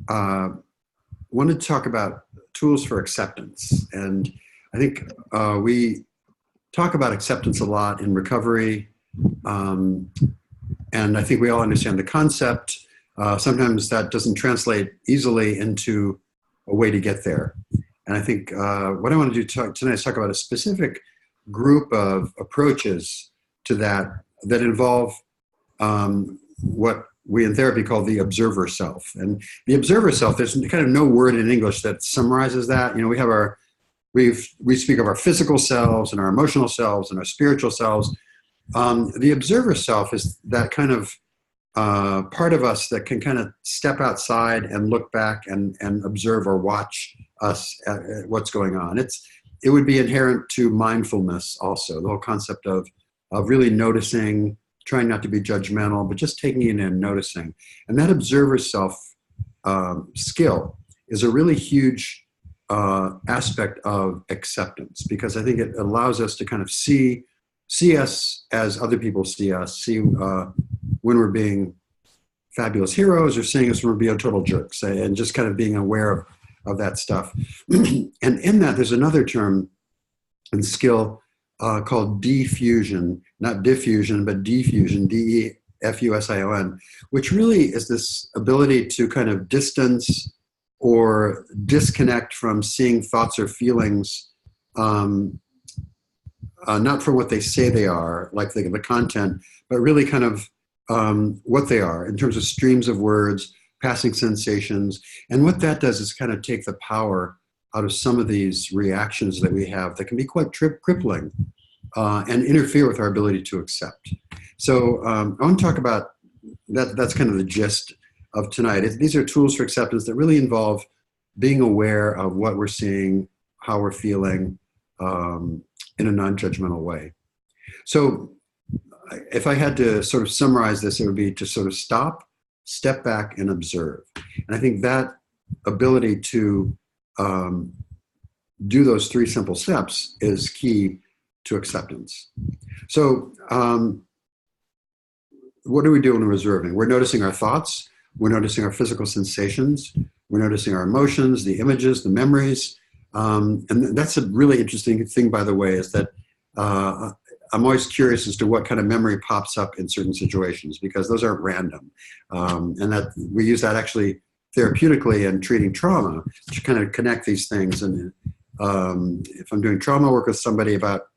wanted to talk about tools for acceptance. And I think we talk about acceptance a lot in recovery. Um, and I think we all understand the concept. Sometimes that doesn't translate easily into a way to get there. And I think what I want to do tonight is talk about a specific group of approaches to that involve what we in therapy call the observer self. And the observer self, there's kind of no word in English that summarizes that. You know, we speak of our physical selves and our emotional selves and our spiritual selves. The observer self is that kind of part of us that can kind of step outside and look back and observe or watch us at what's going on. It would be inherent to mindfulness also, the whole concept of really noticing, trying not to be judgmental, but just taking it in, noticing. And that observer self skill is a really huge aspect of acceptance, because I think it allows us to kind of see us as other people see us, see when we're being fabulous heroes or seeing us when we're being total jerks, and just kind of being aware of that stuff. And in that, there's another term and skill called defusion, not diffusion, but defusion, defusion, which really is this ability to kind of distance or disconnect from seeing thoughts or feelings, not from what they say they are, like the content, but really kind of what they are in terms of streams of words, passing sensations. And what that does is kind of take the power out of some of these reactions that we have that can be quite crippling and interfere with our ability to accept. So I want to talk about that. That's kind of the gist of tonight. These are tools for acceptance that really involve being aware of what we're seeing, how we're feeling in a non-judgmental way. So if I had to sort of summarize this, it would be to sort of stop, step back, and observe. And I think that ability to do those three simple steps is key to acceptance. So what do we do when we're observing? We're noticing our thoughts, we're noticing our physical sensations, we're noticing our emotions, the images, the memories. And that's a really interesting thing, by the way, is that I'm always curious as to what kind of memory pops up in certain situations, because those aren't random. And that we use that actually therapeutically in treating trauma to kind of connect these things. And if I'm doing trauma work with somebody about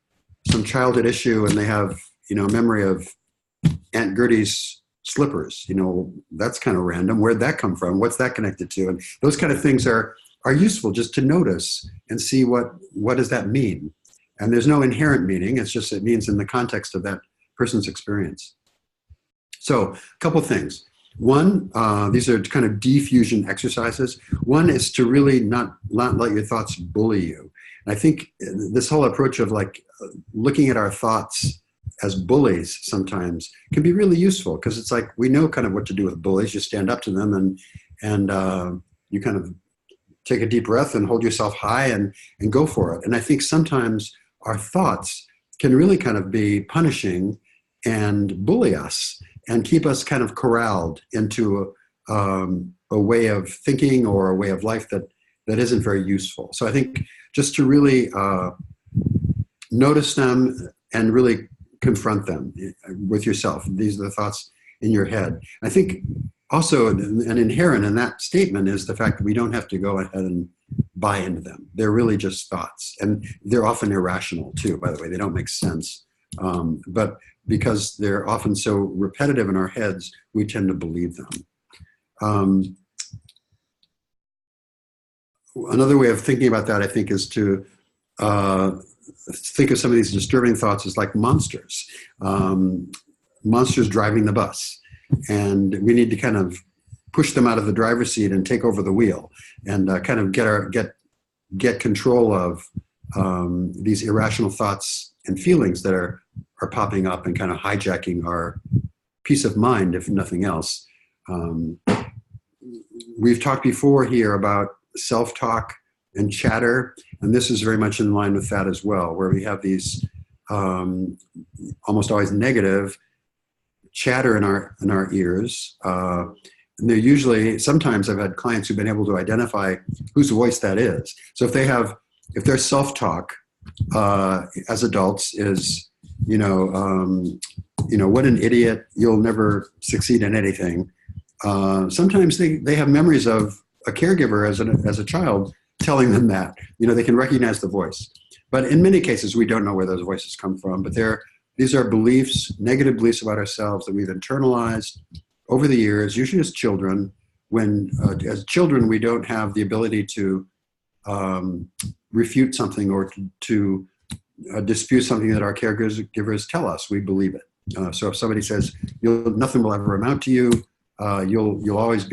some childhood issue and they have, a memory of Aunt Gertie's slippers, that's kind of random. Where'd that come from? What's that connected to? And those kind of things are useful just to notice and see what does that mean. And there's no inherent meaning. It's just, it means in the context of that person's experience. So a couple things. One, these are kind of defusion exercises. One is to really not let your thoughts bully you. And I think this whole approach of like looking at our thoughts as bullies sometimes can be really useful, because it's like we know kind of what to do with bullies. You stand up to them and you kind of take a deep breath and hold yourself high and go for it. And I think sometimes our thoughts can really kind of be punishing and bully us and keep us kind of corralled into a way of thinking or a way of life that isn't very useful. So I think just to really notice them and really confront them with yourself. These are the thoughts in your head. I think also an inherent in that statement is the fact that we don't have to go ahead and buy into them. They're really just thoughts. And they're often irrational too, by the way. They don't make sense. But because they're often so repetitive in our heads, we tend to believe them. Another way of thinking about that, I think, is to think of some of these disturbing thoughts as like monsters. Monsters driving the bus. And we need to kind of push them out of the driver's seat and take over the wheel and kind of get control of these irrational thoughts and feelings that are popping up and kind of hijacking our peace of mind, if nothing else. We've talked before here about self-talk and chatter, and this is very much in line with that as well, where we have these almost always negative chatter in our ears, And they're usually, sometimes I've had clients who've been able to identify whose voice that is. So if their self-talk as adults is, what an idiot, you'll never succeed in anything. Sometimes they have memories of a caregiver as a child telling them that. They can recognize the voice. But in many cases, we don't know where those voices come from. But these are beliefs, negative beliefs about ourselves that we've internalized over the years, usually as children. When as children, we don't have the ability to refute something or to dispute something that our caregivers tell us. We believe it. So if somebody says, nothing will ever amount to you, you'll always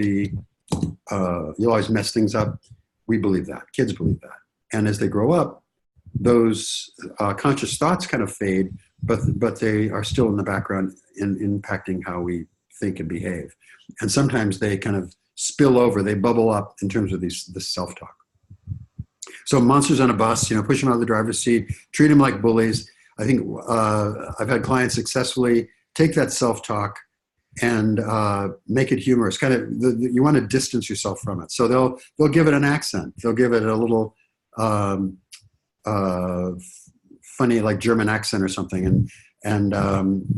mess things up, we believe that. Kids believe that. And as they grow up, those conscious thoughts kind of fade, but they are still in the background in impacting how we think and behave. And sometimes they kind of spill over, they bubble up in terms of this self-talk. So monsters on a bus, push them out of the driver's seat, treat them like bullies. I think I've had clients successfully take that self-talk and make it humorous. Kind of, you want to distance yourself from it. So they'll give it an accent. They'll give it a little funny, like German accent or something, and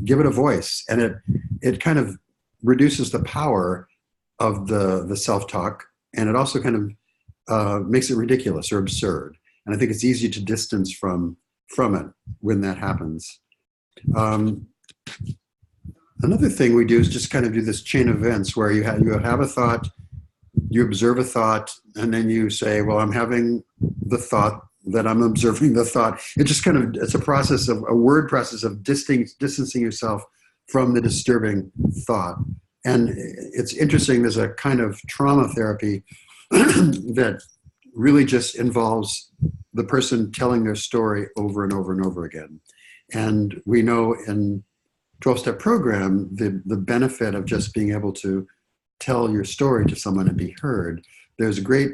give it a voice. And it kind of reduces the power of the self-talk, and it also kind of makes it ridiculous or absurd. And I think it's easy to distance from it when that happens. Another thing we do is just kind of do this chain of events where you have a thought, you observe a thought, and then you say, well, I'm having the thought that I'm observing the thought. It's a word process of distancing yourself from the disturbing thought. And it's interesting, there's a kind of trauma therapy that really just involves the person telling their story over and over and over again. And we know in 12-step program, the benefit of just being able to tell your story to someone and be heard. There's a great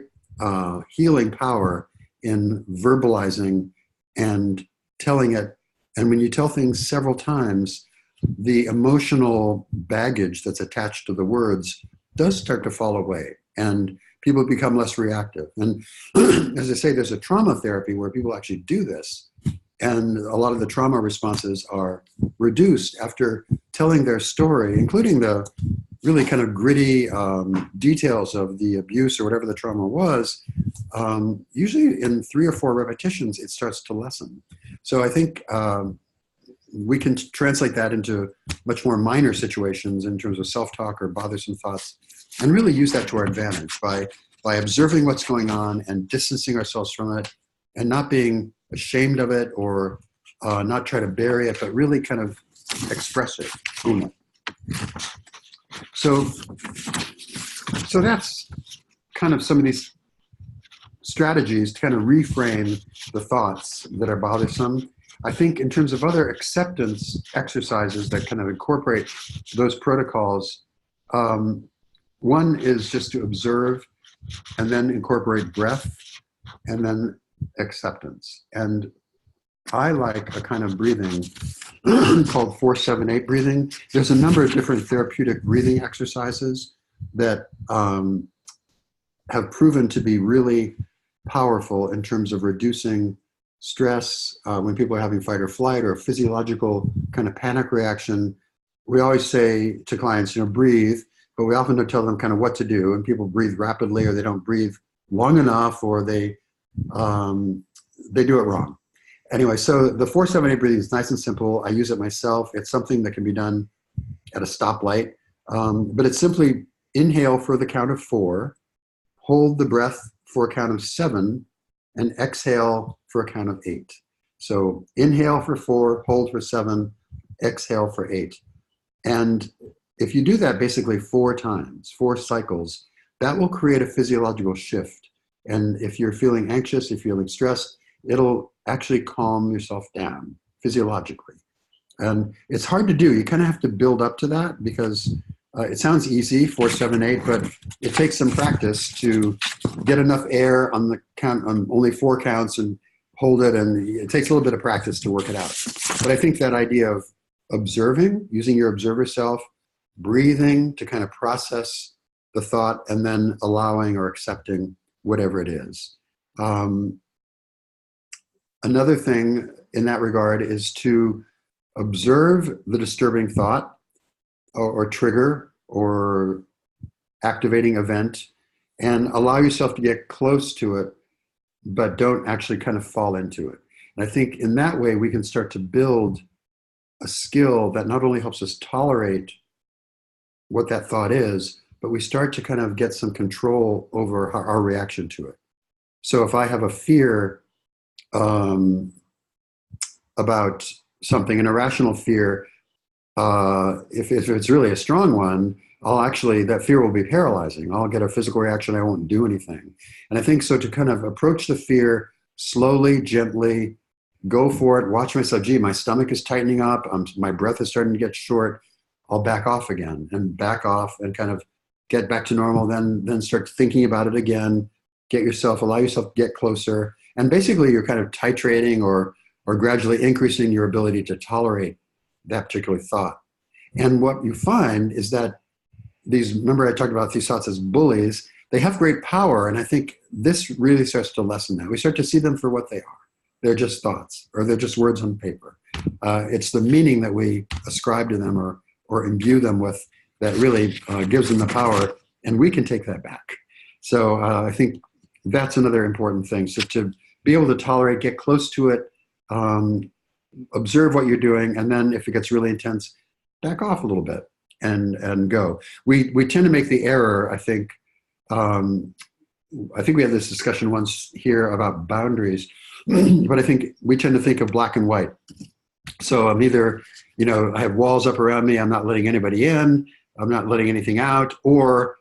healing power in verbalizing and telling it. And when you tell things several times, the emotional baggage that's attached to the words does start to fall away, and people become less reactive. And as I say, there's a trauma therapy where people actually do this, and a lot of the trauma responses are reduced after telling their story, including the really kind of gritty details of the abuse or whatever the trauma was. Usually in 3 or 4 repetitions, it starts to lessen. So I think we can translate that into much more minor situations in terms of self-talk or bothersome thoughts, and really use that to our advantage by observing what's going on and distancing ourselves from it, and not being ashamed of it or not try to bury it, but really kind of express it. So that's kind of some of these strategies to kind of reframe the thoughts that are bothersome. I think in terms of other acceptance exercises that kind of incorporate those protocols, one is just to observe and then incorporate breath and then acceptance. And I like a kind of breathing called 4-7-8 breathing. There's a number of different therapeutic breathing exercises that have proven to be really powerful in terms of reducing stress when people are having fight or flight or a physiological kind of panic reaction. We always say to clients, breathe, but we often don't tell them kind of what to do. And people breathe rapidly, or they don't breathe long enough, or they do it wrong. Anyway, so the 4-7-8 breathing is nice and simple. I use it myself. It's something that can be done at a stoplight, but it's simply inhale for the count of 4, hold the breath for a count of 7, and exhale for a count of 8. So inhale for 4, hold for 7, exhale for 8. And if you do that basically 4 times, 4 cycles, that will create a physiological shift. And if you're feeling anxious, if you're feeling stressed, it'll actually calm yourself down physiologically. And it's hard to do. You kind of have to build up to that, because it sounds easy, 4-7-8, but it takes some practice to get enough air on the count, on only 4 counts, and hold it. And it takes a little bit of practice to work it out. But I think that idea of observing, using your observer self, breathing to kind of process the thought and then allowing or accepting whatever it is. Another thing in that regard is to observe the disturbing thought or trigger or activating event and allow yourself to get close to it, but don't actually kind of fall into it. And I think in that way, we can start to build a skill that not only helps us tolerate what that thought is, but we start to kind of get some control over our reaction to it. So if I have a fear about something, an irrational fear, if it's really a strong one, that fear will be paralyzing. I'll get a physical reaction. I won't do anything. And I think so to kind of approach the fear slowly, gently, go for it, watch myself. Gee, my stomach is tightening up. My breath is starting to get short. I'll back off again and back off and kind of get back to normal. Then start thinking about it again. Allow yourself to get closer. And basically you're kind of titrating or gradually increasing your ability to tolerate that particular thought. And what you find is that remember I talked about these thoughts as bullies, they have great power. And I think this really starts to lessen that. We start to see them for what they are. They're just thoughts, or they're just words on paper. It's the meaning that we ascribe to them or imbue them with that really gives them the power, and we can take that back. So I think that's another important thing. So to be able to tolerate, get close to it, observe what you're doing, and then if it gets really intense, back off a little bit and go. We tend to make the error, I think we had this discussion once here about boundaries, but I think we tend to think of black and white. So I'm either, I have walls up around me, I'm not letting anybody in, I'm not letting anything out, or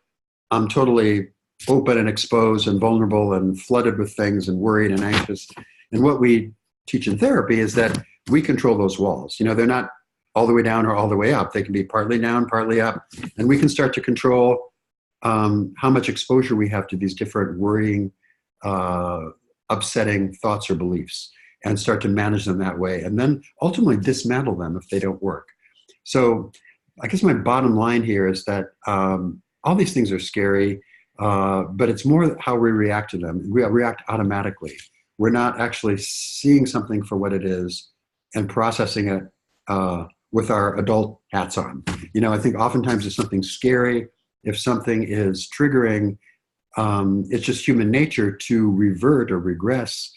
I'm totally open and exposed and vulnerable and flooded with things and worried and anxious. And what we teach in therapy is that we control those walls. They're not all the way down or all the way up. They can be partly down, partly up. And we can start to control how much exposure we have to these different worrying, upsetting thoughts or beliefs, and start to manage them that way. And then ultimately dismantle them if they don't work. So I guess my bottom line here is that all these things are scary, but it's more how we react to them. We react automatically. We're not actually seeing something for what it is and processing it with our adult hats on. I think oftentimes if something's scary, if something is triggering, it's just human nature to revert or regress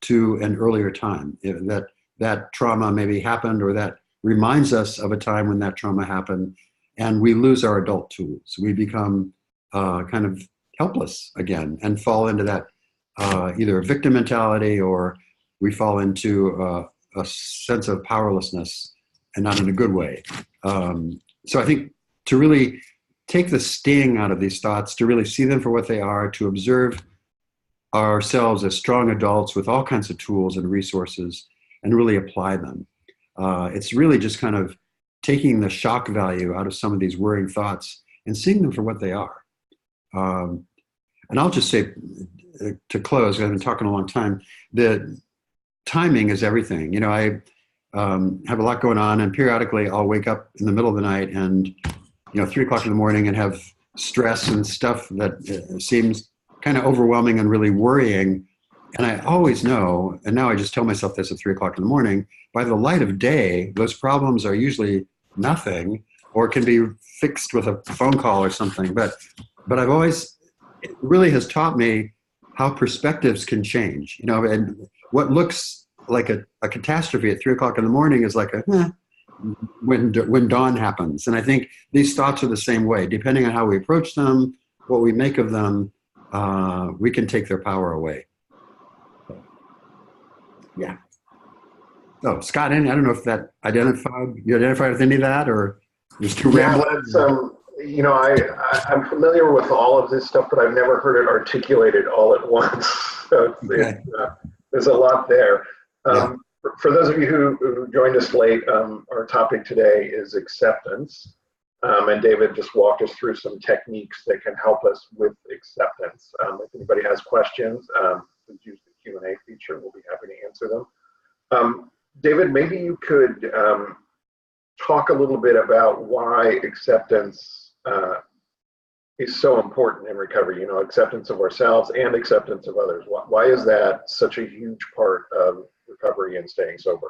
to an earlier time. That trauma maybe happened, or that reminds us of a time when that trauma happened, and we lose our adult tools. We become kind of helpless again and fall into that either a victim mentality, or we fall into a sense of powerlessness, and not in a good way. So I think to really take the sting out of these thoughts, to really see them for what they are, to observe ourselves as strong adults with all kinds of tools and resources, and really apply them. It's really just kind of taking the shock value out of some of these worrying thoughts and seeing them for what they are. And I'll just say, to close, I've been talking a long time, the timing is everything. I have a lot going on, and periodically I'll wake up in the middle of the night and 3 o'clock in the morning and have stress and stuff that seems kind of overwhelming and really worrying. And I always know, and now I just tell myself this at 3 o'clock in the morning, by the light of day, those problems are usually nothing, or can be fixed with a phone call or something. But I've always, it really has taught me how perspectives can change, and what looks like a catastrophe at 3 o'clock in the morning is like when dawn happens. And I think these thoughts are the same way. Depending on how we approach them, what we make of them, we can take their power away. Yeah. So Scott, I don't know if that you identified with any of that, or just too rambling? I'm familiar with all of this stuff, but I've never heard it articulated all at once. So there's a lot there. For those of you who joined us late, our topic today is acceptance. And David just walked us through some techniques that can help us with acceptance. If anybody has questions, please use the Q&A feature. We'll be happy to answer them. David, maybe you could talk a little bit about why acceptance is so important in recovery, you know, acceptance of ourselves and acceptance of others. Why is that such a huge part of recovery and staying sober?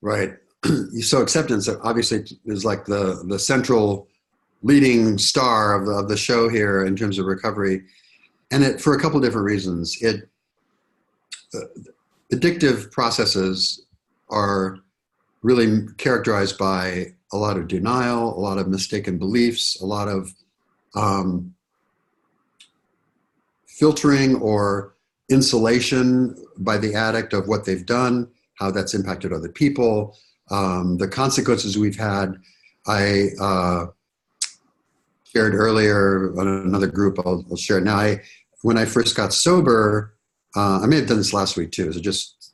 Right. So acceptance obviously is like the central leading star of the show here in terms of recovery. And it, for a couple of different reasons. Addictive processes are really characterized by a lot of denial, a lot of mistaken beliefs, a lot of filtering or insulation by the addict of what they've done, how that's impacted other people, the consequences we've had. I shared earlier on another group, I'll share it now. When I first got sober, I may have done this last week too, so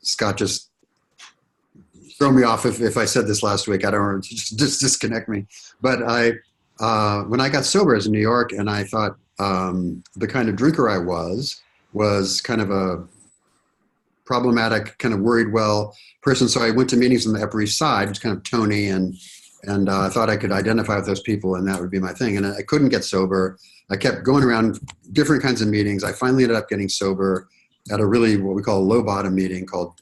Scott just throw me off if I said this last week. I don't want to just disconnect me. But when I got sober, I was in New York, and I thought the kind of drinker I was kind of a problematic, kind of worried well person. So I went to meetings on the Upper East Side, just kind of Tony, and I thought I could identify with those people, and that would be my thing. And I couldn't get sober. I kept going around different kinds of meetings. I finally ended up getting sober at a really what we call a low bottom meeting called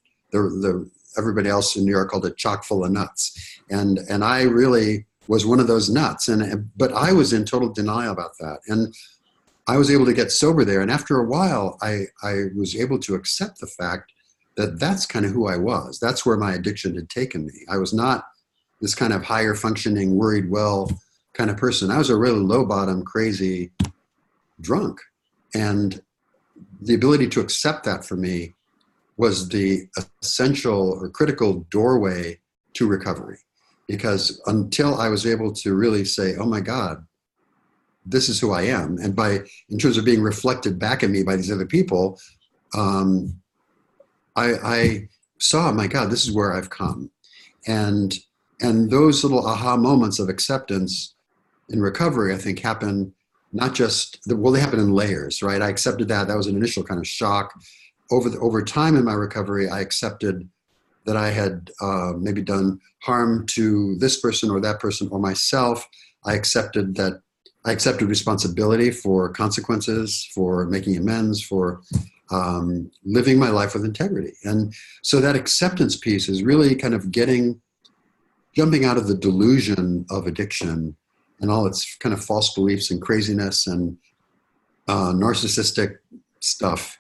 everybody else in New York called it chock full of nuts. And I really was one of those nuts. But I was in total denial about that. And I was able to get sober there. And after a while, I was able to accept the fact that that's kind of who I was. That's where my addiction had taken me. I was not this kind of higher functioning, worried well kind of person. I was a really low bottom, crazy drunk. And the ability to accept that for me was the essential or critical doorway to recovery. Because until I was able to really say, oh my God, this is who I am. And in terms of being reflected back at me by these other people, I saw, my God, this is where I've come. And those little aha moments of acceptance in recovery, I think, happen not just, they happen in layers, right? I accepted that. That was an initial kind of shock. Over time in my recovery, I accepted that I had maybe done harm to this person or that person or myself. I accepted responsibility for consequences, for making amends, for living my life with integrity. And so that acceptance piece is really kind of jumping out of the delusion of addiction and all its kind of false beliefs and craziness and narcissistic stuff,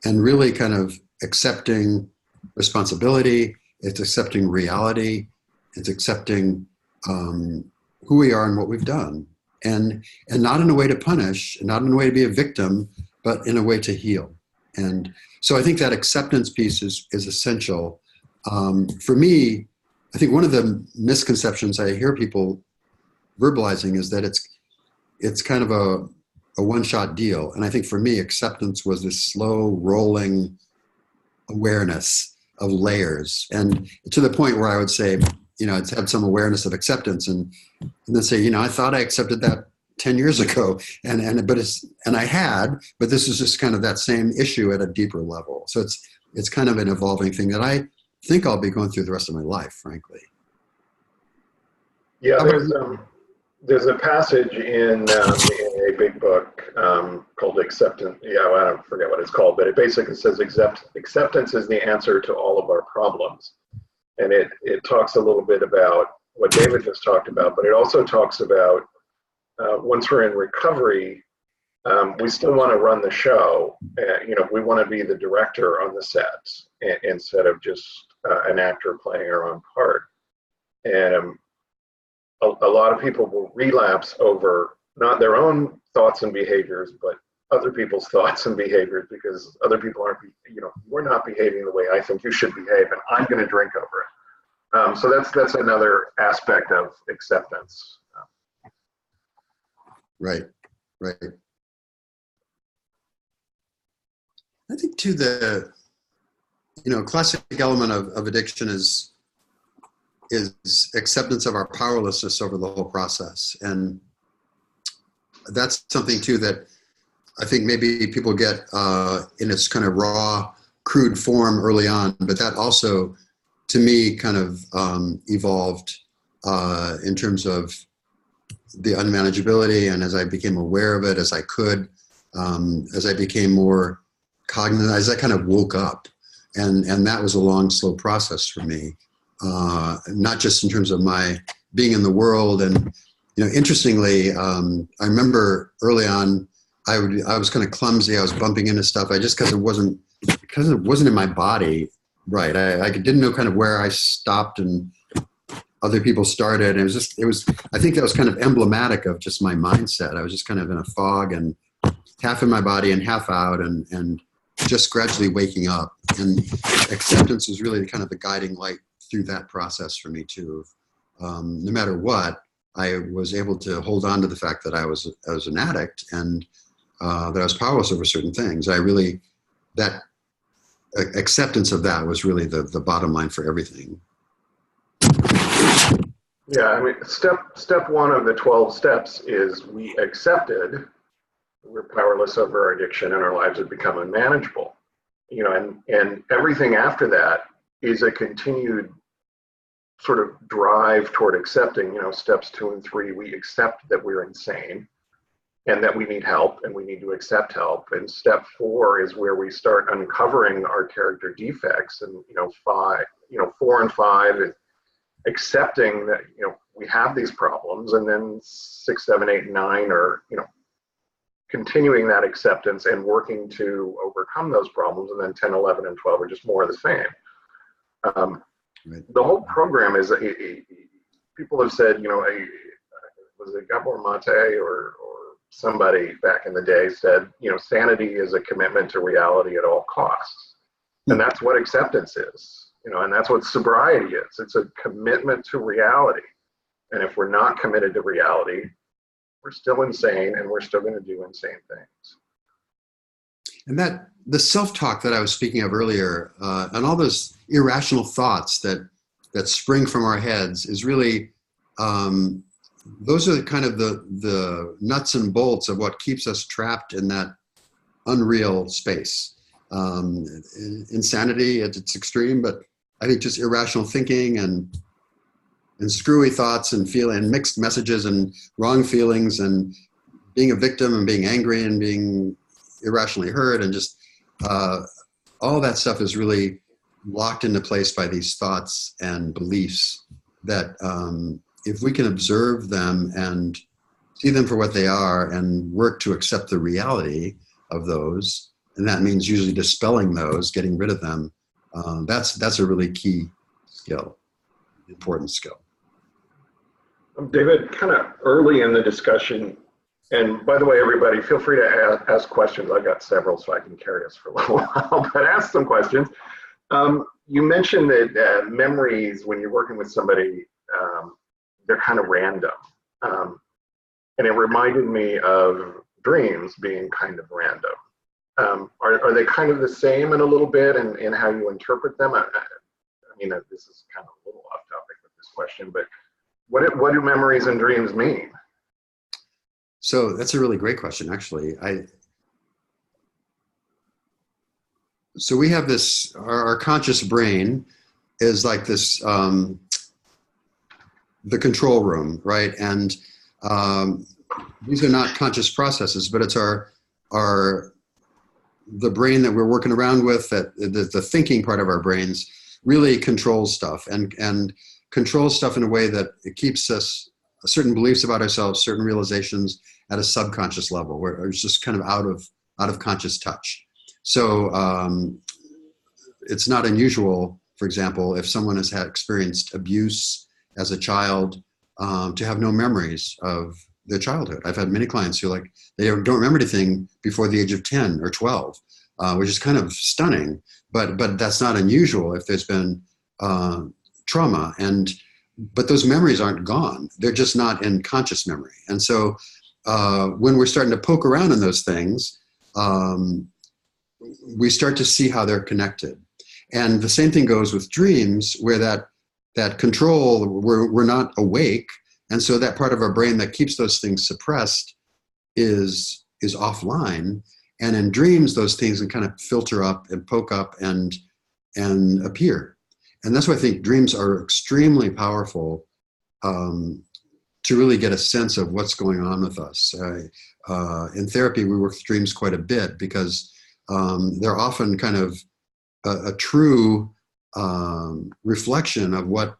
and really kind of accepting responsibility. It's accepting reality. It's accepting who we are and what we've done. And not in a way to punish, not in a way to be a victim, but in a way to heal. And so I think that acceptance piece is essential. For me, I think one of the misconceptions I hear people verbalizing is that it's kind of a one-shot deal. And I think for me, acceptance was this slow rolling awareness of layers. And to the point where I would say, it's had some awareness of acceptance and then say, I thought I accepted that 10 years ago. And I had, but this is just kind of that same issue at a deeper level. So it's kind of an evolving thing that I think I'll be going through the rest of my life, frankly. Yeah, there's a passage in a big book called Acceptance. Yeah, I don't forget what it's called, but it basically says acceptance is the answer to all of our problems. And it talks a little bit about what David just talked about, but it also talks about once we're in recovery, we still want to run the show. We want to be the director on the set instead of just an actor playing our own part. And a lot of people will relapse over not their own thoughts and behaviors, but other people's thoughts and behaviors, because other people aren't, we're not behaving the way I think you should behave, and I'm going to drink over it. So that's another aspect of acceptance. Right. I think too the classic element of addiction is acceptance of our powerlessness over the whole process. And that's something too that I think maybe people get in its kind of raw, crude form early on, but that also, to me, kind of evolved in terms of the unmanageability, and as I became aware of it as I could, as I became more cognizant, as I kind of woke up, and that was a long, slow process for me, not just in terms of my being in the world. And interestingly, I remember early on, I was kind of clumsy. I was bumping into stuff. Because it wasn't in my body, right? I didn't know kind of where I stopped and other people started. And I think that was kind of emblematic of just my mindset. I was just kind of in a fog and half in my body and half out, and just gradually waking up. And acceptance was really kind of the guiding light through that process for me too. No matter what, I was able to hold on to the fact that I was an addict, and that I was powerless over certain things. That acceptance of that was really the bottom line for everything. Yeah, I mean, step one of the 12 steps is we accepted we're powerless over our addiction and our lives have become unmanageable. And everything after that is a continued sort of drive toward accepting, steps 2 and 3, we accept that we're insane and that we need help and we need to accept help. And step 4 is where we start uncovering our character defects. And, 4 and 5 is accepting that, we have these problems. And then 6, 7, 8, and 9 are, continuing that acceptance and working to overcome those problems. And then 10, 11, and 12 are just more of the same. Right. The whole program is, people have said, was it Gabor Mate or somebody back in the day said, sanity is a commitment to reality at all costs. And that's what acceptance is, and that's what sobriety is. It's a commitment to reality. And if we're not committed to reality, we're still insane and we're still going to do insane things. And that the self-talk that I was speaking of earlier, and all those irrational thoughts that spring from our heads is really, those are kind of the nuts and bolts of what keeps us trapped in that unreal space. Insanity at its extreme, but I think just irrational thinking and screwy thoughts and mixed messages and wrong feelings and being a victim and being angry and being irrationally hurt, and just all that stuff is really locked into place by these thoughts and beliefs that if we can observe them and see them for what they are and work to accept the reality of those, and that means usually dispelling those, getting rid of them, that's a really key skill, important skill. David, kind of early in the discussion, and by the way, everybody, feel free to ask questions. I've got several, so I can carry us for a little while, but ask some questions. You mentioned that memories, when you're working with somebody, they're kind of random. And it reminded me of dreams being kind of random. Are they kind of the same in a little bit in how you interpret them? I mean, this is kind of a little off topic with this question, but what do memories and dreams mean? So that's a really great question, actually. So we have this, our conscious brain is like this, the control room, right? And these are not conscious processes, but it's the brain that we're working around with, that the thinking part of our brains really controls stuff and controls stuff in a way that it keeps us certain beliefs about ourselves, certain realizations at a subconscious level, where it's just kind of out of conscious touch. So it's not unusual, for example, if someone has experienced abuse as a child, to have no memories of their childhood. I've had many clients who they don't remember anything before the age of 10 or 12, which is kind of stunning, but that's not unusual if there's been trauma. But those memories aren't gone. They're just not in conscious memory. And so when we're starting to poke around in those things, we start to see how they're connected. And the same thing goes with dreams, where that control, we're not awake. And so that part of our brain that keeps those things suppressed is offline. And in dreams, those things can kind of filter up and poke up and appear. And that's why I think dreams are extremely powerful to to really get a sense of what's going on with us. In therapy, we work with dreams quite a bit because they're often kind of a true reflection of what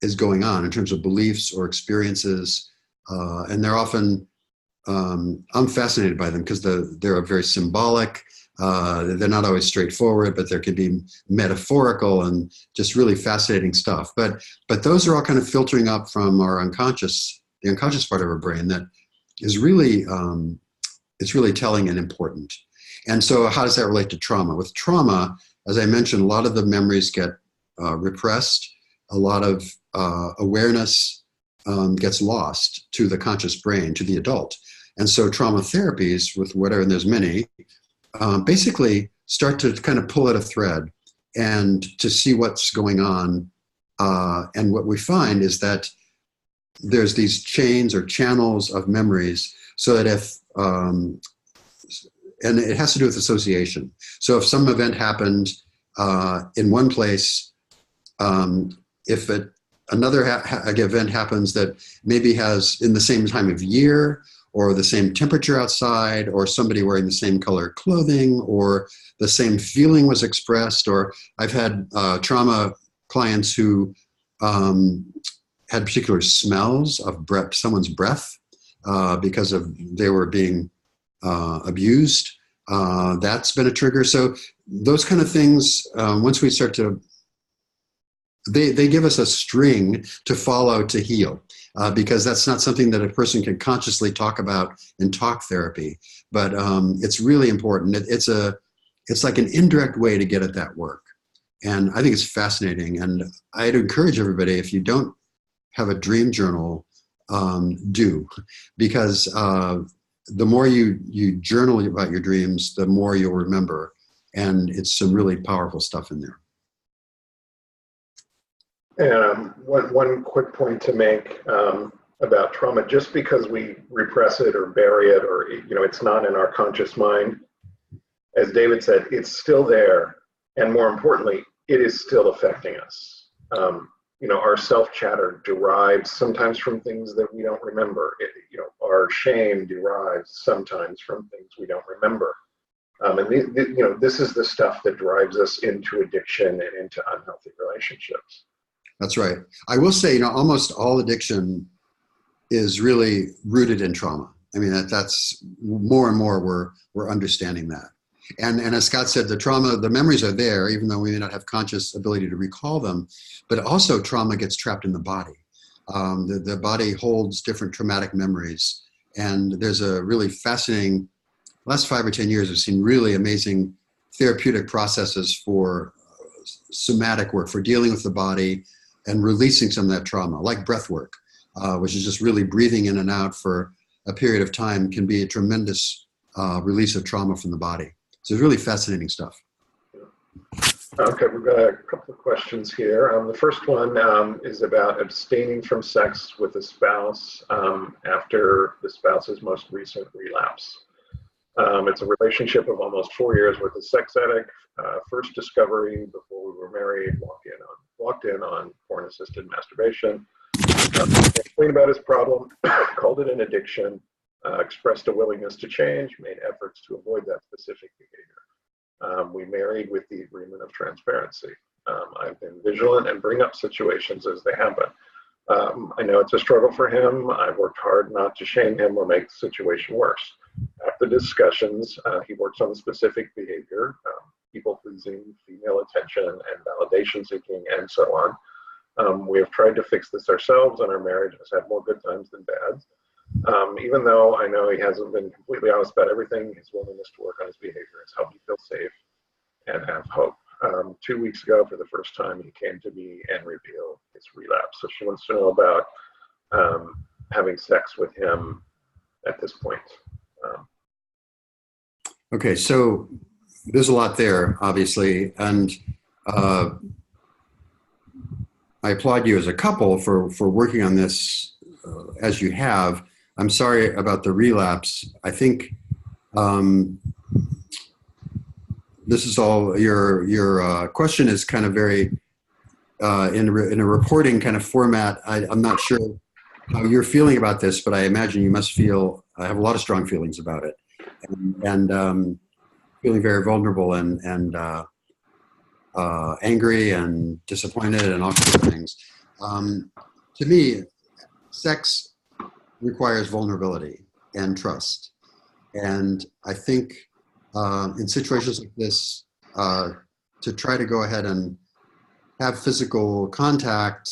is going on in terms of beliefs or experiences. And they're often, I'm fascinated by them because they're very symbolic. They're not always straightforward, but there can be metaphorical and just really fascinating stuff. But those are all kind of filtering up from our unconscious, the unconscious part of our brain that is really, it's really telling and important. And so how does that relate to trauma? With trauma, as I mentioned, a lot of the memories get repressed. A lot of awareness gets lost to the conscious brain, to the adult. And so trauma therapies, with whatever, and there's many, basically start to kind of pull at a thread and to see what's going on. And what we find is that there's these chains or channels of memories, so that if, and it has to do with association. So if some event happened in one place, if another event happens that maybe has in the same time of year, or the same temperature outside, or somebody wearing the same color clothing, or the same feeling was expressed, or I've had trauma clients who had particular smells of someone's breath because they were being abused. That's been a trigger. So those kind of things, once we start to, they give us a string to follow to heal. Because that's not something that a person can consciously talk about in talk therapy, but it's really important. It's like an indirect way to get at that work, and I think it's fascinating. And I'd encourage everybody, if you don't have a dream journal, do, because the more you journal about your dreams, the more you'll remember, and it's some really powerful stuff in there. And one quick point to make about trauma: just because we repress it or bury it, or it's not in our conscious mind, as David said, it's still there, and more importantly, it is still affecting us. Our self-chatter derives sometimes from things that we don't remember. Our shame derives sometimes from things we don't remember. And this is the stuff that drives us into addiction and into unhealthy relationships. That's right. I will say, almost all addiction is really rooted in trauma. I mean, that's more and more we're understanding that. And as Scott said, the memories are there, even though we may not have conscious ability to recall them. But also, trauma gets trapped in the body. The body holds different traumatic memories. And there's a really fascinating, last 5 or 10 years, I've seen really amazing therapeutic processes for somatic work, for dealing with the body and releasing some of that trauma, like breath work, which is just really breathing in and out for a period of time, can be a tremendous release of trauma from the body. So it's really fascinating stuff. Okay, we've got a couple of questions here. The first one is about abstaining from sex with a spouse after the spouse's most recent relapse. It's a relationship of almost 4 years with a sex addict. First discovery before we were married, walked in on porn-assisted masturbation. Explained about his problem, called it an addiction, expressed a willingness to change, made efforts to avoid that specific behavior. We married with the agreement of transparency. I've been vigilant and bring up situations as they happen. I know it's a struggle for him. I've worked hard not to shame him or make the situation worse. After discussions, he works on the specific behavior, people-pleasing, female attention, and validation-seeking, and so on. We have tried to fix this ourselves, and our marriage has had more good times than bad. Even though I know he hasn't been completely honest about everything, his willingness to work on his behavior has helped me feel safe and have hope. 2 weeks ago, for the first time, he came to me and revealed his relapse. So she wants to know about having sex with him at this point. Okay, so there's a lot there, obviously, and I applaud you as a couple for working on this as you have. I'm sorry about the relapse. I think this is all your question is kind of very in a reporting kind of format. I'm not sure how you're feeling about this, but I imagine you must feel, I have a lot of strong feelings about it, and feeling very vulnerable and angry and disappointed and all kinds of things. To me, sex requires vulnerability and trust. And I think in situations like this, to try to go ahead and have physical contact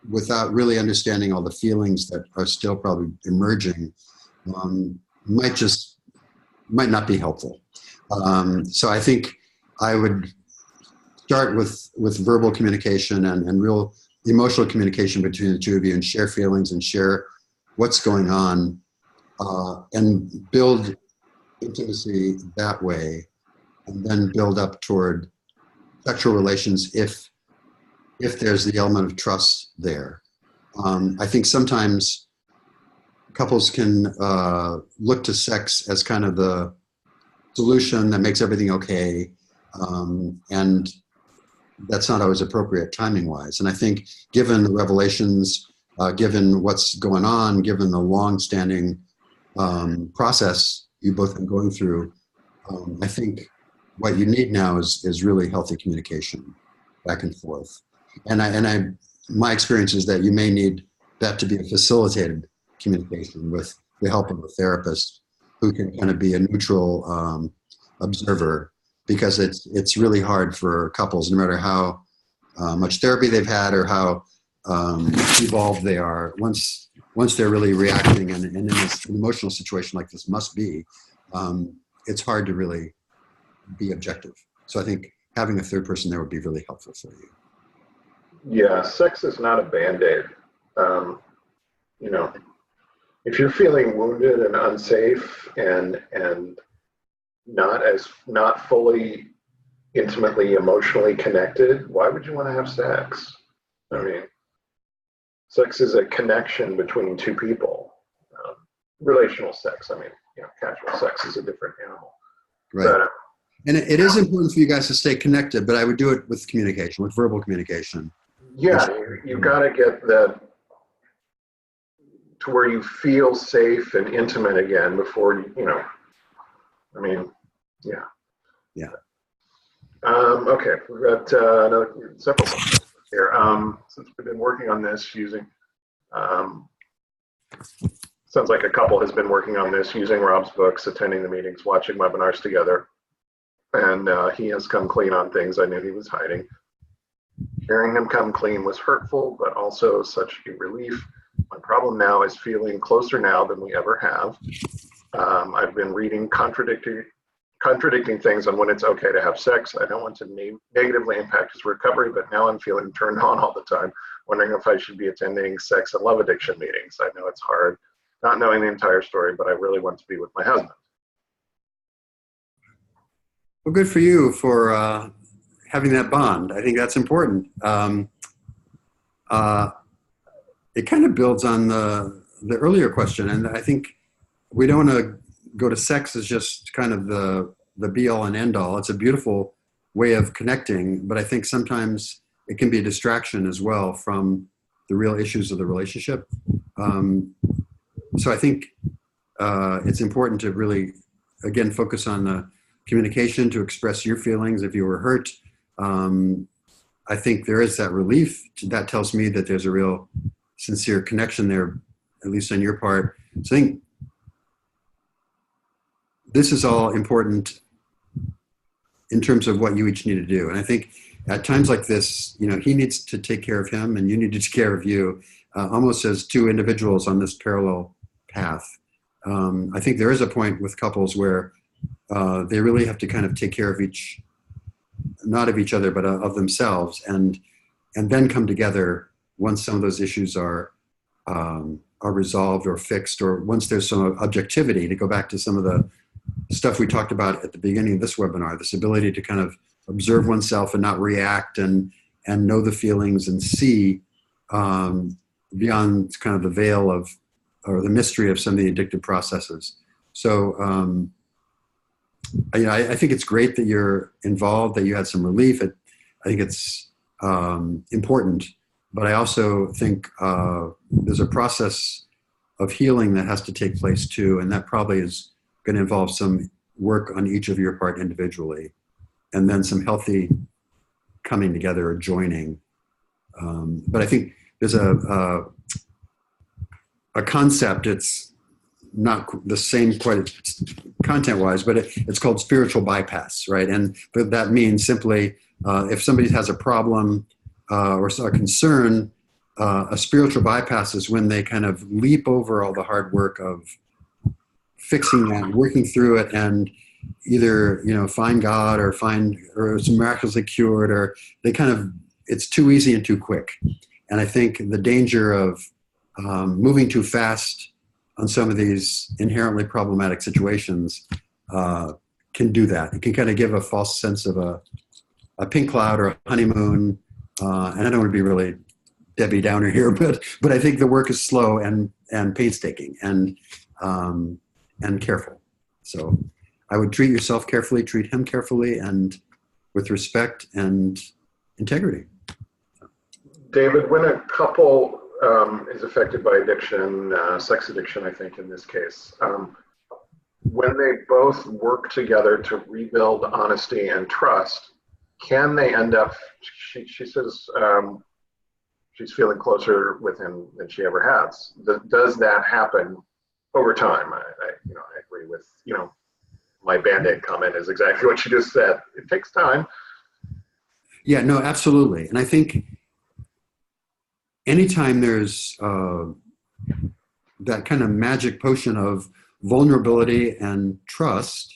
without really understanding all the feelings that are still probably emerging might not be helpful. So I think I would start with verbal communication and real emotional communication between the two of you, and share feelings and share what's going on, and build intimacy that way, and then build up toward sexual relations if there's the element of trust there. I think sometimes couples can look to sex as kind of the solution that makes everything okay, and that's not always appropriate timing-wise. And I think given the revelations, given what's going on, given the long-standing process you both been going through, I think what you need now is really healthy communication back and forth. And my experience is that you may need that to be a facilitated communication with the help of a therapist who can kind of be a neutral observer, because it's really hard for couples, no matter how much therapy they've had or how evolved they are. Once they're really reacting and in this emotional situation like this must be, it's hard to really be objective. So I think having a third person there would be really helpful for you. Yeah, sex is not a Band-Aid. You know, if you're feeling wounded and unsafe and not fully intimately emotionally connected, why would you want to have sex? I mean, sex is a connection between two people. Relational sex, I mean, casual sex is a different animal. Right. But, and it is important for you guys to stay connected, but I would do it with communication, with verbal communication. Yeah, you've got to get that to where you feel safe and intimate again before I mean, yeah. Yeah. Okay, we've got several questions here. Since we've been working on this using, sounds like a couple has been working on this using Rob's books, attending the meetings, watching webinars together, and he has come clean on things I knew he was hiding. Hearing him come clean was hurtful, but also such a relief. My problem now is feeling closer now than we ever have. I've been reading contradicting things on when it's okay to have sex. I don't want to negatively impact his recovery, but now I'm feeling turned on all the time, wondering if I should be attending sex and love addiction meetings. I know it's hard, not knowing the entire story, but I really want to be with my husband. Well, good for you for having that bond. I think that's important. It kind of builds on the earlier question, and I think we don't want to go to sex as just kind of the be all and end all. It's a beautiful way of connecting, but I think sometimes it can be a distraction as well from the real issues of the relationship. So I think it's important to really, again, focus on the communication, to express your feelings if you were hurt. I think there is that relief. That tells me that there's a real sincere connection there, at least on your part. So I think this is all important in terms of what you each need to do. And I think at times like this, he needs to take care of him and you need to take care of you, almost as two individuals on this parallel path. I think there is a point with couples where they really have to kind of take care of not of each other, but of themselves, and then come together once some of those issues are resolved or fixed, or once there's some objectivity, to go back to some of the stuff we talked about at the beginning of this webinar, this ability to kind of observe oneself and not react, and know the feelings and see beyond kind of the veil of, or the mystery of some of the addictive processes. So I think it's great that you're involved, that you had some relief. I think it's important, but I also think there's a process of healing that has to take place too, and that probably is going to involve some work on each of your part individually, and then some healthy coming together or joining. But I think there's a concept. It's not the same quite content-wise, but it's called spiritual bypass, right? And that means simply if somebody has a problem or a concern, a spiritual bypass is when they kind of leap over all the hard work of fixing that, working through it, and either find God or it's miraculously cured, or they kind of, it's too easy and too quick. And I think the danger of moving too fast on some of these inherently problematic situations can do that. It can kind of give a false sense of a pink cloud or a honeymoon. And I don't want to be really Debbie Downer here, but I think the work is slow and painstaking and careful. So I would treat yourself carefully, treat him carefully, and with respect and integrity. David, when a couple is affected by addiction, sex addiction, I think in this case, when they both work together to rebuild honesty and trust, can they end up, she says she's feeling closer with him than she ever has. Does that happen over time? I agree with, my Band-Aid comment is exactly what you just said. It takes time. Yeah, no, absolutely. And I think anytime there's that kind of magic potion of vulnerability and trust,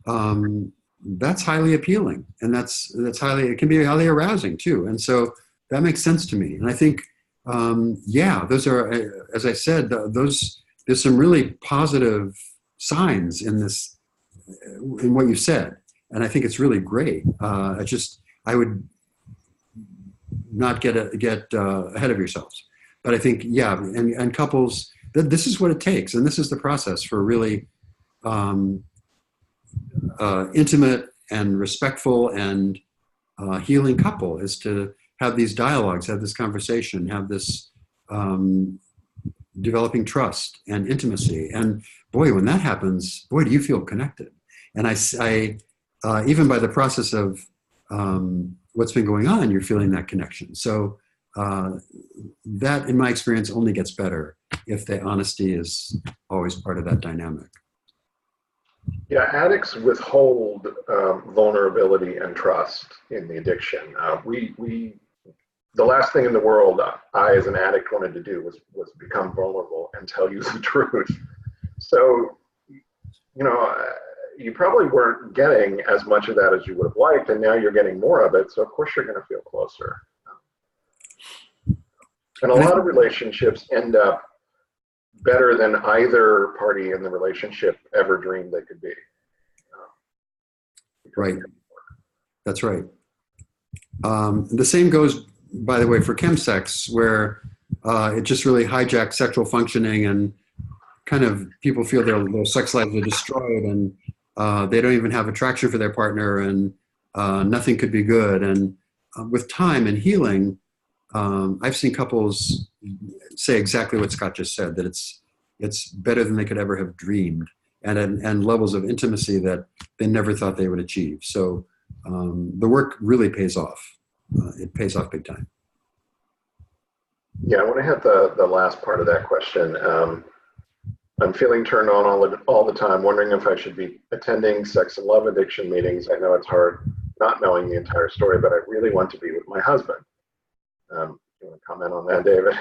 that's highly appealing, and it can be highly arousing too. And so that makes sense to me. And I think, those are, as I said, there's some really positive signs in what you said. And I think it's really great. I would not get ahead of yourselves. But I think, and couples, this is what it takes. And this is the process for really intimate and respectful and healing couple, is to have these dialogues, have this conversation, have this developing trust and intimacy. And boy, when that happens, boy, do you feel connected. And I even by the process of what's been going on, you're feeling that connection. So that, in my experience, only gets better if the honesty is always part of that dynamic. Yeah, addicts withhold vulnerability and trust in the addiction. The last thing in the world I, as an addict, wanted to do was become vulnerable and tell you the truth. So, you probably weren't getting as much of that as you would have liked, and now you're getting more of it. So of course you're going to feel closer. And a lot of relationships end up better than either party in the relationship ever dreamed they could be. Right. That's right. The same goes, by the way, for chemsex, where it just really hijacks sexual functioning, and kind of people feel their sex lives are destroyed, and they don't even have attraction for their partner, and nothing could be good. And with time and healing, I've seen couples say exactly what Scott just said, that it's better than they could ever have dreamed, and levels of intimacy that they never thought they would achieve. So the work really pays off. It pays off big time. Yeah, I want to hit the last part of that question. I'm feeling turned on all the time, wondering if I should be attending sex and love addiction meetings. I know it's hard not knowing the entire story, but I really want to be with my husband. You want to comment on that, David?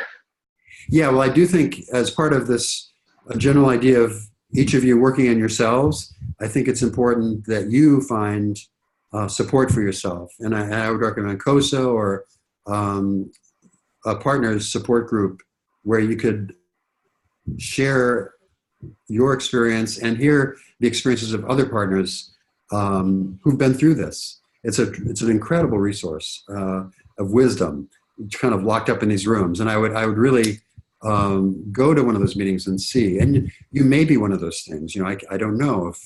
Yeah, well, I do think as part of this general idea of each of you working on yourselves, I think it's important that you find support for yourself. And I would recommend COSA or a partner's support group where you could share your experience and hear the experiences of other partners who've been through this. It's an incredible resource of wisdom, kind of locked up in these rooms. And I would really go to one of those meetings and see. And you may be one of those things. I don't know if,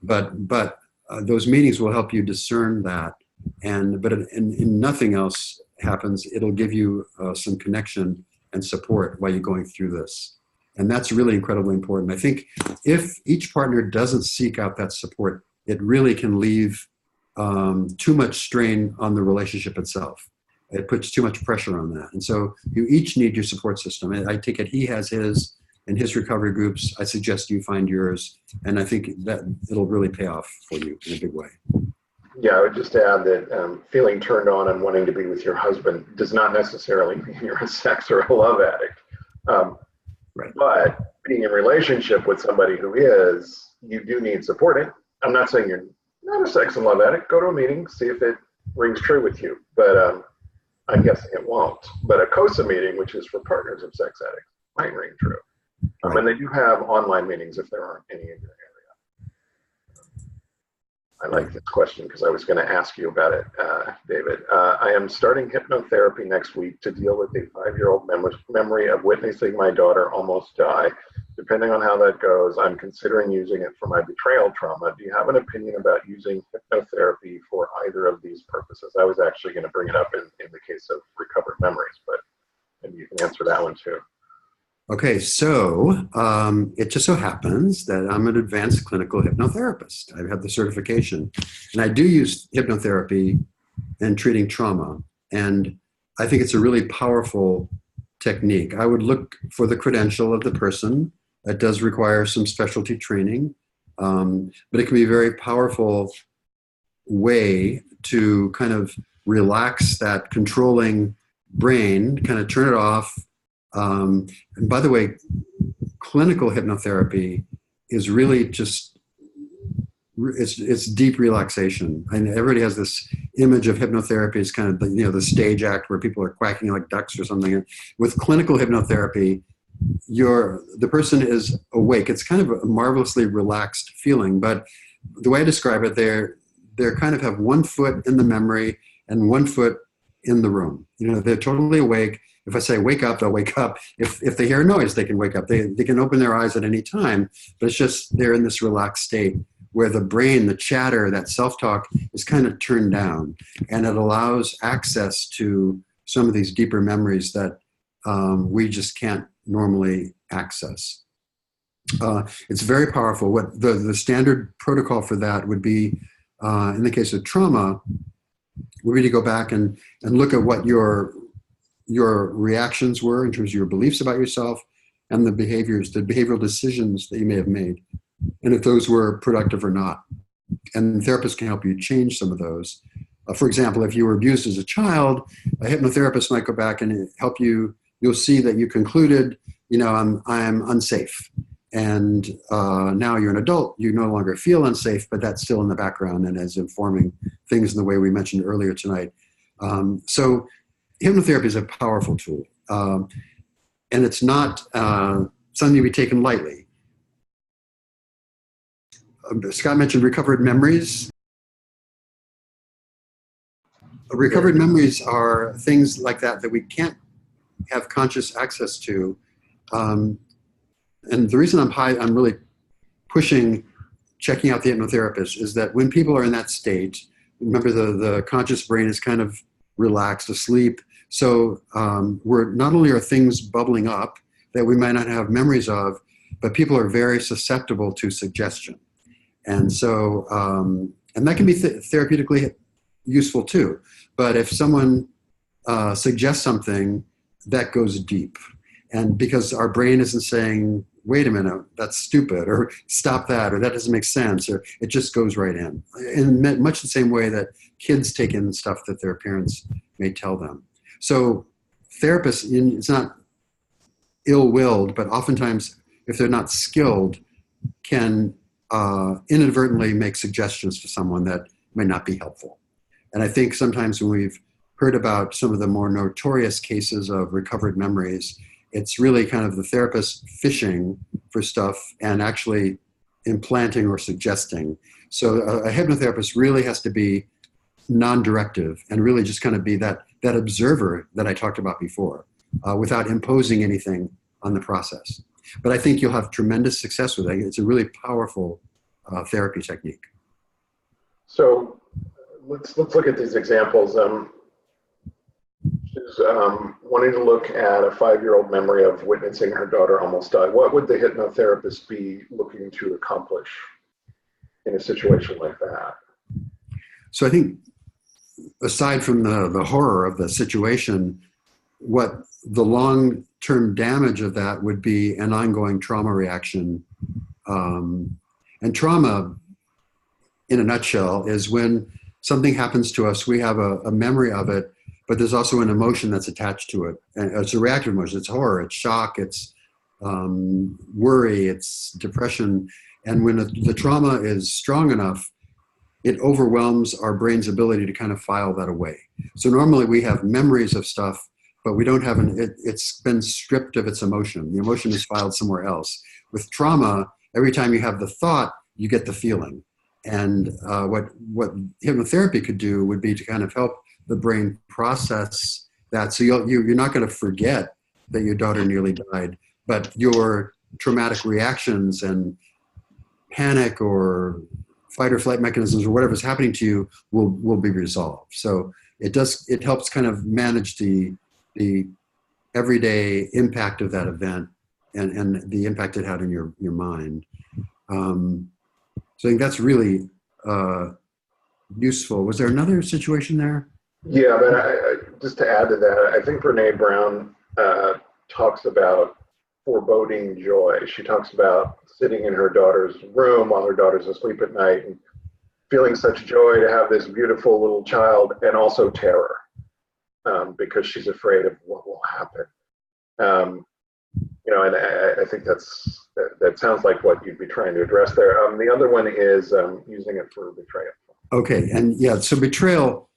but those meetings will help you discern that. But in nothing else happens, it'll give you some connection and support while you're going through this. And that's really incredibly important. I think if each partner doesn't seek out that support, it really can leave too much strain on the relationship itself. It puts too much pressure on that. And so you each need your support system. I take it he has his in his recovery groups. I suggest you find yours. And I think that it'll really pay off for you in a big way. Yeah, I would just add that feeling turned on and wanting to be with your husband does not necessarily mean you're a sex or a love addict. Right. But being in relationship with somebody who is, you do need supporting. I'm not saying you're not a sex and love addict. Go to a meeting, see if it rings true with you. But I'm guessing it won't. But a COSA meeting, which is for partners of sex addicts, might ring true. Right. And they do have online meetings if there aren't any in your area. I like this question because I was going to ask you about it, David. I am starting hypnotherapy next week to deal with a 5-year-old memory of witnessing my daughter almost die. Depending on how that goes, I'm considering using it for my betrayal trauma. Do you have an opinion about using hypnotherapy for either of these purposes? I was actually going to bring it up in the case of recovered memories, but maybe you can answer that one too. Okay, so it just so happens that I'm an advanced clinical hypnotherapist. I have the certification, and I do use hypnotherapy in treating trauma, and I think it's a really powerful technique. I would look for the credential of the person. That does require some specialty training, but it can be a very powerful way to kind of relax that controlling brain, kind of turn it off. And by the way, clinical hypnotherapy is really just, it's deep relaxation. And everybody has this image of hypnotherapy as kind of the stage act where people are quacking like ducks or something. With clinical hypnotherapy, the person is awake. It's kind of a marvelously relaxed feeling, but the way I describe it, they're kind of have one foot in the memory and one foot in the room. They're totally awake. If I say wake up, they'll wake up. If they hear a noise, they can wake up. They can open their eyes at any time, but it's just they're in this relaxed state where the brain, the chatter, that self-talk is kind of turned down, and it allows access to some of these deeper memories that we just can't normally access. It's very powerful. What the standard protocol for that would be, in the case of trauma, would be to go back and look at what your reactions were in terms of your beliefs about yourself and the behavioral decisions that you may have made, and if those were productive or not. And therapists can help you change some of those. For example, if you were abused as a child, a hypnotherapist might go back and help you. You'll see that you concluded, I'm unsafe. And now you're an adult, you no longer feel unsafe, but that's still in the background and is informing things in the way we mentioned earlier tonight. So hypnotherapy is a powerful tool, and it's not something to be taken lightly. Scott mentioned recovered memories. Recovered memories are things like that we can't have conscious access to. And the reason I'm really pushing checking out the hypnotherapist is that when people are in that state, remember the conscious brain is kind of relaxed, asleep. So we're not only are things bubbling up that we might not have memories of, but people are very susceptible to suggestion. And so, and that can be therapeutically useful too. But if someone suggests something, that goes deep. And because our brain isn't saying, wait a minute, that's stupid, or stop that, or that doesn't make sense, or it just goes right in much the same way that kids take in stuff that their parents may tell them. So therapists, it's not ill-willed, but oftentimes if they're not skilled, can inadvertently make suggestions to someone that may not be helpful. And I think sometimes when we've heard about some of the more notorious cases of recovered memories, it's really kind of the therapist fishing for stuff and actually implanting or suggesting. So a hypnotherapist really has to be non-directive and really just kind of be that observer that I talked about before, without imposing anything on the process. But I think you'll have tremendous success with it. It's a really powerful therapy technique. So let's look at these examples. is wanting to look at a 5-year-old memory of witnessing her daughter almost die. What would the hypnotherapist be looking to accomplish in a situation like that? So I think, aside from the horror of the situation, what the long-term damage of that would be an ongoing trauma reaction. And trauma, in a nutshell, is when something happens to us, we have a memory of it, but there's also an emotion that's attached to it. And it's a reactive emotion. It's horror, it's shock, it's worry, it's depression. And when the trauma is strong enough, it overwhelms our brain's ability to kind of file that away. So normally we have memories of stuff, but we don't have it's been stripped of its emotion. The emotion is filed somewhere else. With trauma, every time you have the thought, you get the feeling. And what hypnotherapy could do would be to kind of help the brain process that. So you're not going to forget that your daughter nearly died, but your traumatic reactions and panic or fight or flight mechanisms or whatever's happening to you will be resolved. So it helps kind of manage the everyday impact of that event and the impact it had on your mind. So I think that's really useful. Was there another situation there? Yeah, but just to add to that, I think Brene Brown talks about foreboding joy. She talks about sitting in her daughter's room while her daughter's asleep at night and feeling such joy to have this beautiful little child, and also terror because she's afraid of what will happen. And I think that sounds like what you'd be trying to address there. The other one is using it for betrayal. Okay, and yeah, so betrayal.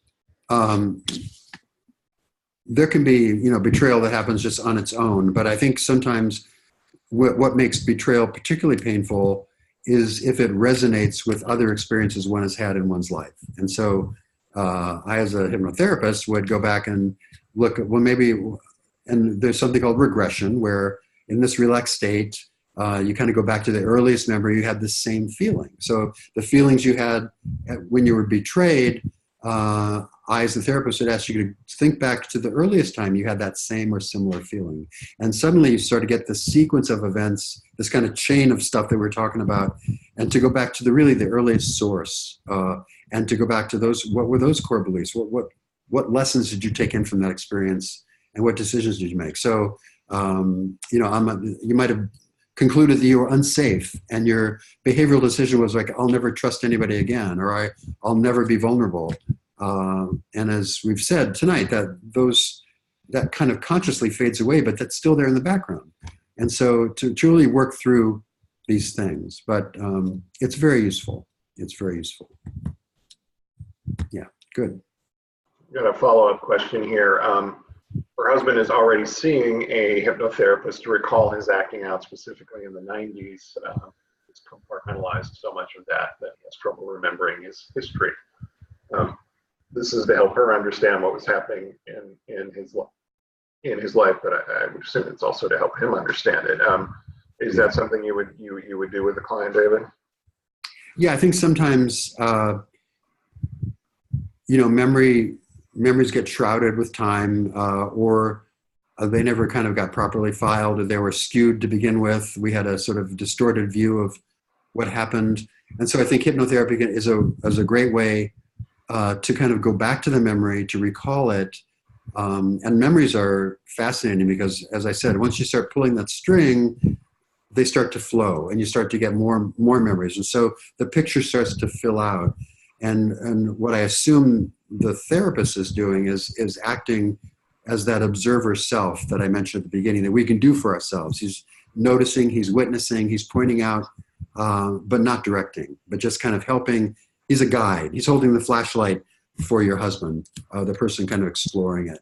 There can be, betrayal that happens just on its own, but I think sometimes what makes betrayal particularly painful is if it resonates with other experiences one has had in one's life. And so I, as a hypnotherapist, would go back and look at, and there's something called regression, where in this relaxed state, you kind of go back to the earliest memory, you had the same feeling. So the feelings you had when you were betrayed, I, as a therapist, would ask you to think back to the earliest time you had that same or similar feeling. And suddenly you start to get the sequence of events, this kind of chain of stuff that we're talking about, and to go back to the earliest source, and to go back to those, what were those core beliefs? What lessons did you take in from that experience, and what decisions did you make? So, you might have concluded that you were unsafe, and your behavioral decision was like, I'll never trust anybody again, or I'll never be vulnerable. And as we've said tonight, that kind of consciously fades away, but that's still there in the background. And so to truly work through these things, but it's very useful. It's very useful. Yeah, good. Got a follow-up question here. Her husband is already seeing a hypnotherapist to recall his acting out, specifically in the 90s. He's compartmentalized so much of that he has trouble remembering his history. This is to help her understand what was happening in his life, but I would assume it's also to help him understand it. Is that something you would do with a client, David? Yeah, I think sometimes memories get shrouded with time, or they never kind of got properly filed, or they were skewed to begin with. We had a sort of distorted view of what happened, and so I think hypnotherapy is a great way to kind of go back to the memory, to recall it. And memories are fascinating because, as I said, once you start pulling that string, they start to flow and you start to get more memories. And so the picture starts to fill out. And what I assume the therapist is doing is acting as that observer self that I mentioned at the beginning, that we can do for ourselves. He's noticing, he's witnessing, he's pointing out, but not directing, but just kind of helping. He's a guide. He's holding the flashlight for your husband, the person kind of exploring it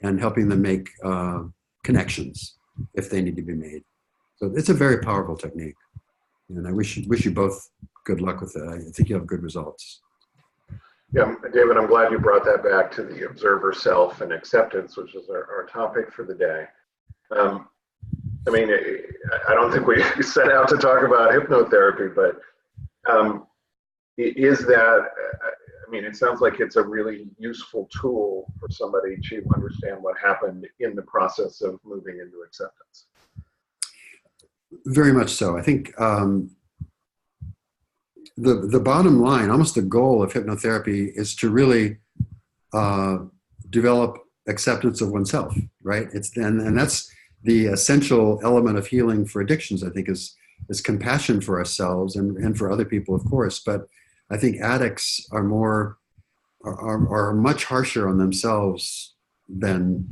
and helping them make connections if they need to be made. So it's a very powerful technique. And I wish you both good luck with it. I think you'll have good results. Yeah, David, I'm glad you brought that back to the observer self and acceptance, which is our topic for the day. I mean, I don't think we set out to talk about hypnotherapy, but is that, I I mean, it sounds like it's a really useful tool for somebody to understand what happened in the process of moving into acceptance. Very much so. I think the bottom line, almost the goal of hypnotherapy, is to really develop acceptance of oneself, right? And that's the essential element of healing for addictions, I think, is compassion for ourselves and for other people, of course. But I think addicts are much harsher on themselves than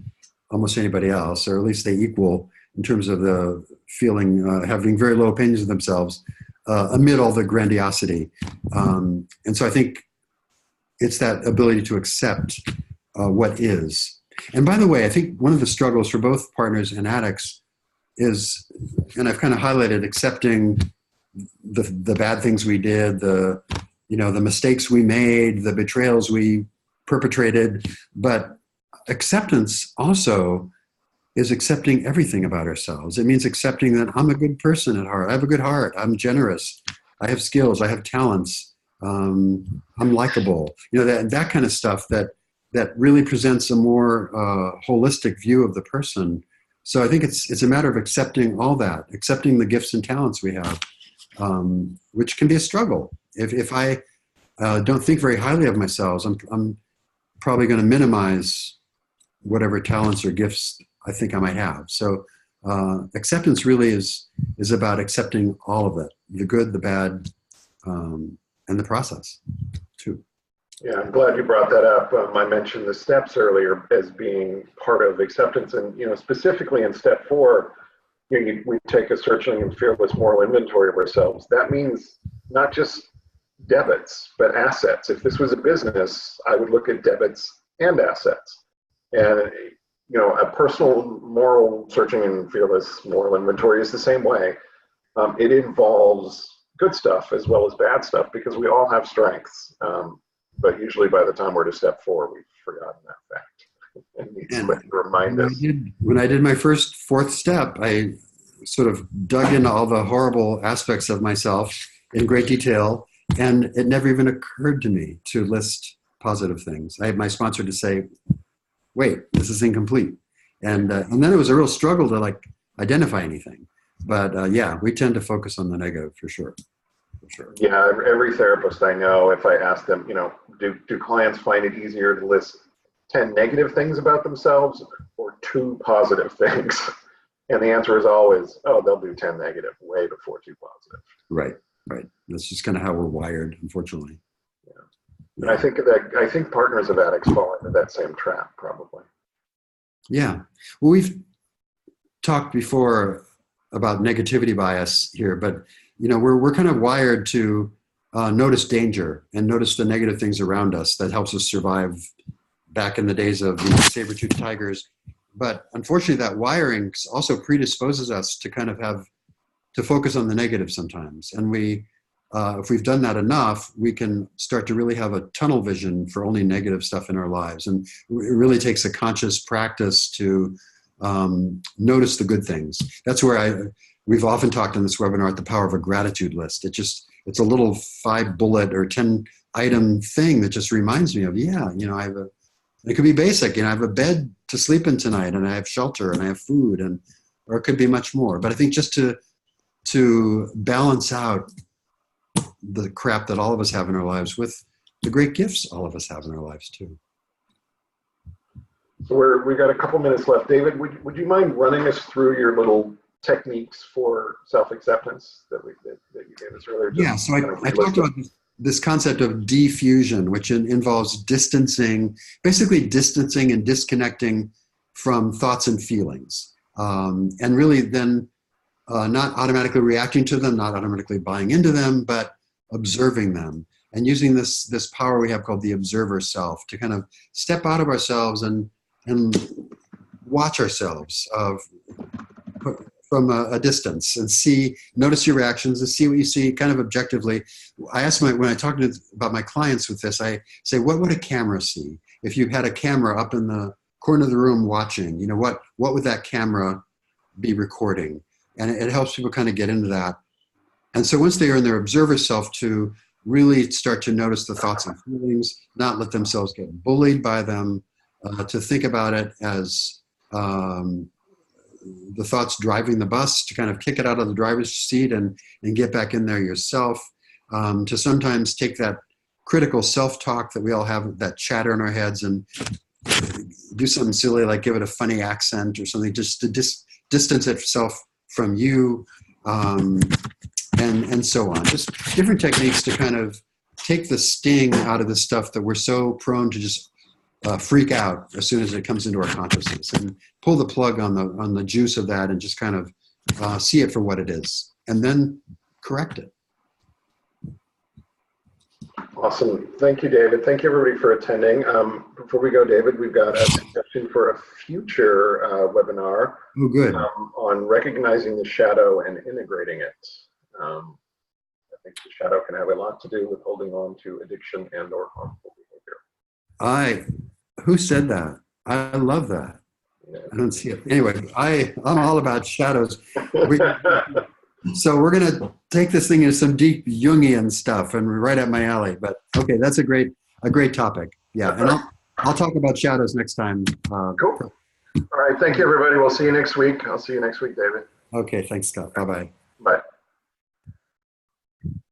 almost anybody else, or at least they equal in terms of the feeling, having very low opinions of themselves amid all the grandiosity. And so I think it's that ability to accept what is. And by the way, I think one of the struggles for both partners and addicts is, and I've kind of highlighted, accepting the bad things we did, the mistakes we made, the betrayals we perpetrated. But acceptance also is accepting everything about ourselves. It means accepting that I'm a good person at heart. I have a good heart. I'm generous. I have skills. I have talents. I'm likable. That kind of stuff that really presents a more holistic view of the person. So I think it's a matter of accepting all that, accepting the gifts and talents we have, which can be a struggle. If I don't think very highly of myself, I'm probably going to minimize whatever talents or gifts I think I might have. So acceptance really is about accepting all of it, the good, the bad, and the process too. Yeah, I'm glad you brought that up. I mentioned the steps earlier as being part of acceptance, and specifically in step 4, we take a searching and fearless moral inventory of ourselves. That means not just debits, but assets. If this was a business, I would look at debits and assets. And a personal moral searching and fearless moral inventory is the same way. It involves good stuff as well as bad stuff, because we all have strengths. But usually by the time we're to step 4, we've forgotten that fact. And need somebody to remind us. When I did my first 4th step, I sort of dug into all the horrible aspects of myself in great detail, and it never even occurred to me to list positive things. I had my sponsor to say, wait, this is incomplete. And then it was a real struggle to identify anything. But yeah, we tend to focus on the negative for sure. Sure. Yeah, every therapist I know, if I ask them, do clients find it easier to list 10 negative things about themselves or 2 positive things? And the answer is always, they'll do 10 negative way before 2 positive. Right. That's just kind of how we're wired, unfortunately. Yeah. And I think partners of addicts fall into that same trap, probably. Yeah. Well, we've talked before about negativity bias here, but we're kind of wired to notice danger and notice the negative things around us. That helps us survive back in the days of the saber-toothed tigers. But unfortunately, that wiring also predisposes us to kind of to focus on the negative sometimes. And if we've done that enough, we can start to really have a tunnel vision for only negative stuff in our lives. And it really takes a conscious practice to notice the good things. That's where we've often talked in this webinar at the power of a gratitude list. It's a little 5-bullet or 10-item thing that just reminds me of, it could be basic. I have a bed to sleep in tonight, and I have shelter, and I have food, or it could be much more. But I think just to balance out the crap that all of us have in our lives with the great gifts all of us have in our lives too. So we got a couple minutes left. David, would you mind running us through your little techniques for self-acceptance that you gave us earlier? Yeah, so I talked about this concept of diffusion, which involves basically distancing and disconnecting from thoughts and feelings. And really then not automatically reacting to them, not automatically buying into them, but observing them. And using this power we have called the observer self to kind of step out of ourselves and watch ourselves from a distance and notice your reactions and see what you see kind of objectively. I ask when I talk about my clients with this, I say, what would a camera see? If you had a camera up in the corner of the room watching, what would that camera be recording? And it helps people kind of get into that. And so once they are in their observer self, to really start to notice the thoughts and feelings, not let themselves get bullied by them, to think about it as the thoughts driving the bus, to kind of kick it out of the driver's seat and get back in there yourself, to sometimes take that critical self-talk that we all have, that chatter in our heads, and do something silly like give it a funny accent or something, just to distance itself from you, and so on. Just different techniques to kind of take the sting out of the stuff that we're so prone to just freak out as soon as it comes into our consciousness, and pull the plug on the juice of that, and just kind of see it for what it is, and then correct it. Awesome. Thank you, David. Thank you, everybody, for attending. Before we go, David, we've got a suggestion for a future webinar. Oh, good. On recognizing the shadow and integrating it. I think the shadow can have a lot to do with holding on to addiction and or harmful behavior. Who said that? I love that. Yeah. I don't see it. Anyway, I'm all about shadows. So we're going to take this thing into some deep Jungian stuff, and right up my alley. But okay, that's a great topic. Yeah, and I'll talk about shadows next time. Cool. All right, thank you, everybody. We'll see you next week. I'll see you next week, David. Okay, thanks, Scott. Bye-bye.